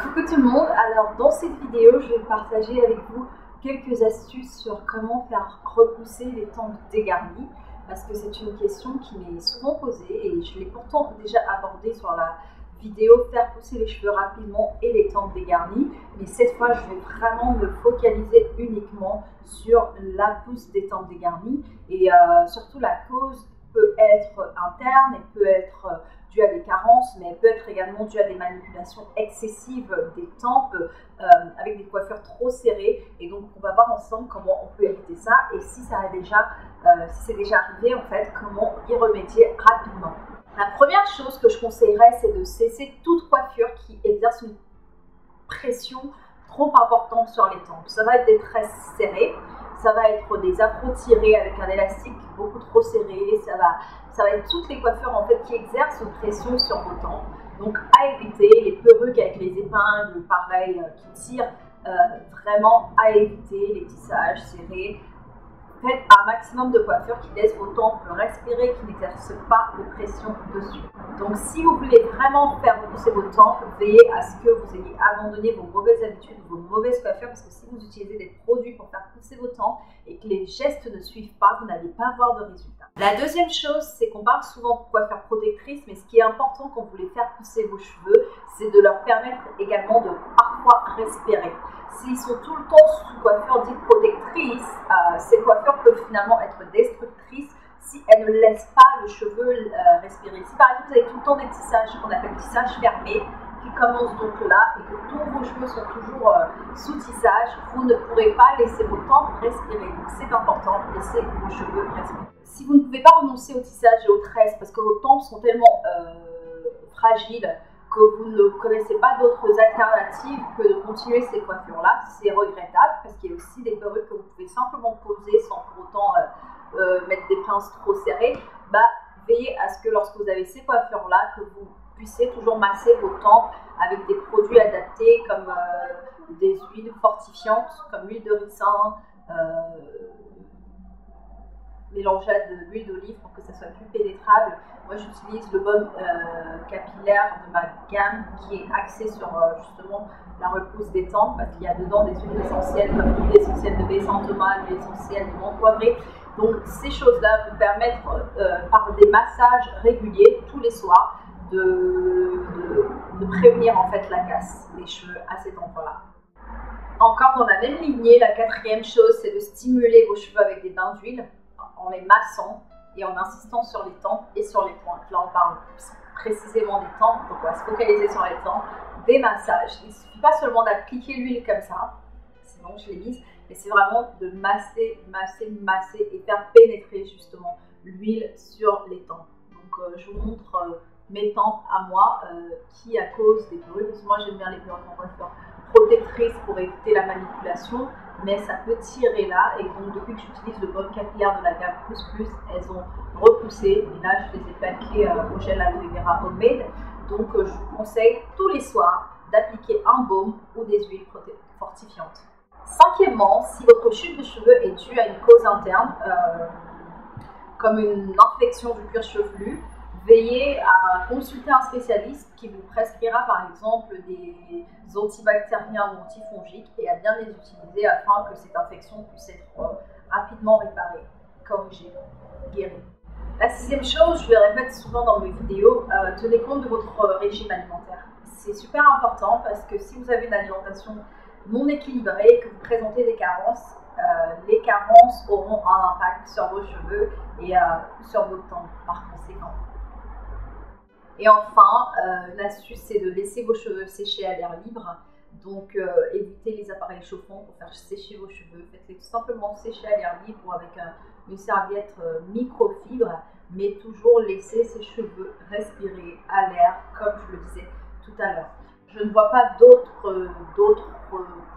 Coucou tout le monde, alors dans cette vidéo je vais partager avec vous quelques astuces sur comment faire repousser les tempes dégarnies parce que c'est une question qui m'est souvent posée et je l'ai pourtant déjà abordée sur la vidéo faire pousser les cheveux rapidement et les tempes dégarnies, mais cette fois je vais vraiment me focaliser uniquement sur la pousse des tempes dégarnies et surtout la cause peut être interne et peut être due à des carences, mais elle peut être également due à des manipulations excessives des tempes avec des coiffures trop serrées. Et donc, on va voir ensemble comment on peut éviter ça et si ça a déjà, si c'est déjà arrivé, en fait, comment y remédier rapidement. La première chose que je conseillerais, c'est de cesser toute coiffure qui exerce une pression trop importante sur les tempes. Ça va être des tresses serrées, ça va être des afros tirés avec un élastique beaucoup trop serré, ça va être toutes les coiffures en fait qui exercent une pression sur vos tempes. Donc à éviter, les perruques avec les épingles, pareil, qui tirent, vraiment à éviter les tissages serrés. Faites un maximum de coiffures qui laissent vos tempes respirer, qui n'exercent pas de pression dessus. Donc si vous voulez vraiment faire repousser vos tempes, veillez à ce que vous ayez abandonné vos mauvaises habitudes, vos mauvaises coiffures, parce que si vous utilisez des produits pour faire pousser vos tempes et que les gestes ne suivent pas, vous n'allez pas avoir de résultats. La deuxième chose, c'est qu'on parle souvent de coiffure protectrice, mais ce qui est important quand vous voulez faire pousser vos cheveux, c'est de leur permettre également de parfois respirer. S'ils sont tout le temps sous coiffure dite protectrice, ces coiffures peuvent finalement être destructrices si elles ne laissent pas le cheveu respirer. Si par exemple vous avez tout le temps des tissages qu'on appelle tissages fermés, qui commencent donc là et que tous vos cheveux sont toujours sous tissage, vous ne pourrez pas laisser vos tempes respirer. Donc c'est important, laissez vos cheveux respirer. Si vous ne pouvez pas renoncer au tissage et aux tresses parce que vos tempes sont tellement fragiles que vous ne connaissez pas d'autres alternatives que de continuer ces coiffures-là, c'est regrettable parce qu'il y a aussi des perruques que vous pouvez simplement poser sans pour autant mettre des pinces trop serrées. Veillez à ce que lorsque vous avez ces coiffures-là, que vous puissiez toujours masser vos tempes avec des produits adaptés comme des huiles fortifiantes, comme l'huile de ricin, mélangée à de l'huile d'olive pour que ça soit plus pénétrable. Moi j'utilise le baume capillaire de ma gamme qui est axé sur justement la repousse des tempes parce qu'il y a dedans des huiles essentielles comme l'huile essentielle de baie Saint-Thomas, l'huile essentielle de menthe poivrée. Donc ces choses-là vous permettent par des massages réguliers tous les soirs de prévenir en fait la casse des cheveux à cet endroit-là. Encore dans la même lignée, la quatrième chose c'est de stimuler vos cheveux avec des bains d'huile en les massant et en insistant sur les tempes et sur les pointes. Là, on parle précisément des tempes, donc on va se focaliser sur les tempes, des massages. Il ne suffit pas seulement d'appliquer l'huile comme ça, sinon je l'ai mise, mais c'est vraiment de masser, masser, masser et faire pénétrer justement l'huile sur les tempes. Donc je vous montre mes tempes à moi qui à cause des perruques, parce que moi j'aime bien les perruques en coiffure protectrice pour éviter la manipulation, mais ça peut tirer là et donc depuis que j'utilise le baume capillaire de la gamme Plus Plus, elles ont repoussé et là je les ai plaquées au gel aloe vera homemade. Donc je vous conseille tous les soirs d'appliquer un baume ou des huiles fortifiantes. Cinquièmement, si votre chute de cheveux est due à une cause interne, comme une infection du cuir chevelu, veillez à consulter un spécialiste qui vous prescrira par exemple des antibactériens ou antifongiques et à bien les utiliser afin que cette infection puisse être rapidement réparée, corrigée, guérie. La sixième chose, je le répète souvent dans mes vidéos, tenez compte de votre régime alimentaire. C'est super important parce que si vous avez une alimentation non équilibrée et que vous présentez des carences, les carences auront un impact sur vos cheveux et sur vos tempes par conséquent. Et enfin, l'astuce c'est de laisser vos cheveux sécher à l'air libre. Donc évitez les appareils chauffants pour faire sécher vos cheveux. Faites-les tout simplement sécher à l'air libre ou avec une serviette microfibre, mais toujours laisser ces cheveux respirer à l'air comme je le disais tout à l'heure. Je ne vois pas d'autres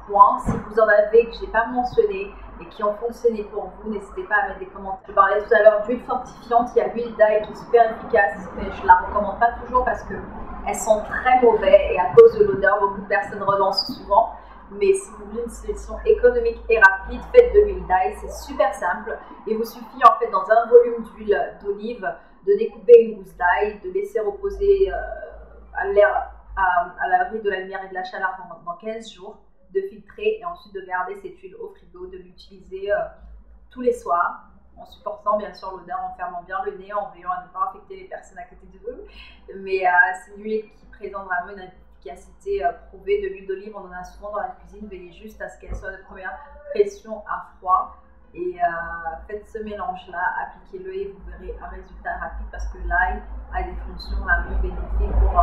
points. Si vous en avez que je n'ai pas mentionné et qui ont fonctionné pour vous, n'hésitez pas à mettre des commentaires. Je parlais tout à l'heure d'huile fortifiante, il y a l'huile d'ail qui est super efficace, mais je ne la recommande pas toujours parce qu'elle sent très mauvais et à cause de l'odeur, beaucoup de personnes renoncent souvent. Mais si vous voulez une solution économique et rapide, faites de l'huile d'ail, c'est super simple. Il vous suffit en fait dans un volume d'huile d'olive de découper une gousse d'ail, de laisser reposer à l'air à l'abri de la lumière et de la chaleur pendant 15 jours, de filtrer et ensuite de garder cette huile au frigo, de l'utiliser tous les soirs, en supportant bien sûr l'odeur, en fermant bien le nez, en veillant à ne pas infecter les personnes à côté de vous. Mais c'est une huile qui présente vraiment une efficacité prouvée. De l'huile d'olive, on en a souvent dans la cuisine. Veillez juste à ce qu'elle soit de première pression à froid. Et faites ce mélange-là, appliquez-le et vous verrez un résultat rapide parce que l'ail a des fonctions vraiment bénéfiques pour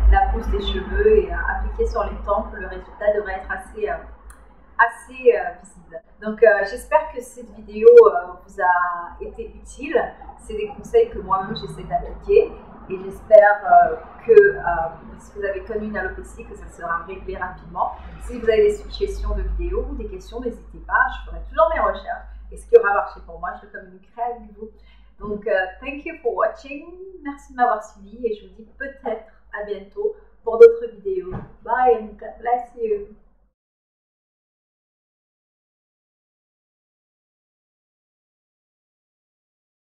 la pousse des cheveux et appliqué sur les tempes, le résultat devrait être assez visible. Donc j'espère que cette vidéo vous a été utile. C'est des conseils que moi-même j'essaie d'appliquer et j'espère que si vous avez connu une alopécie, que ça sera réglé rapidement. Si vous avez des suggestions de vidéos ou des questions, n'hésitez pas, je ferai toujours mes recherches et ce qui aura marché pour moi, je le communiquerai avec vous. Donc thank you for watching, merci de m'avoir suivi et je vous dis peut-être à bientôt pour d'autres vidéos. Bye and God bless you.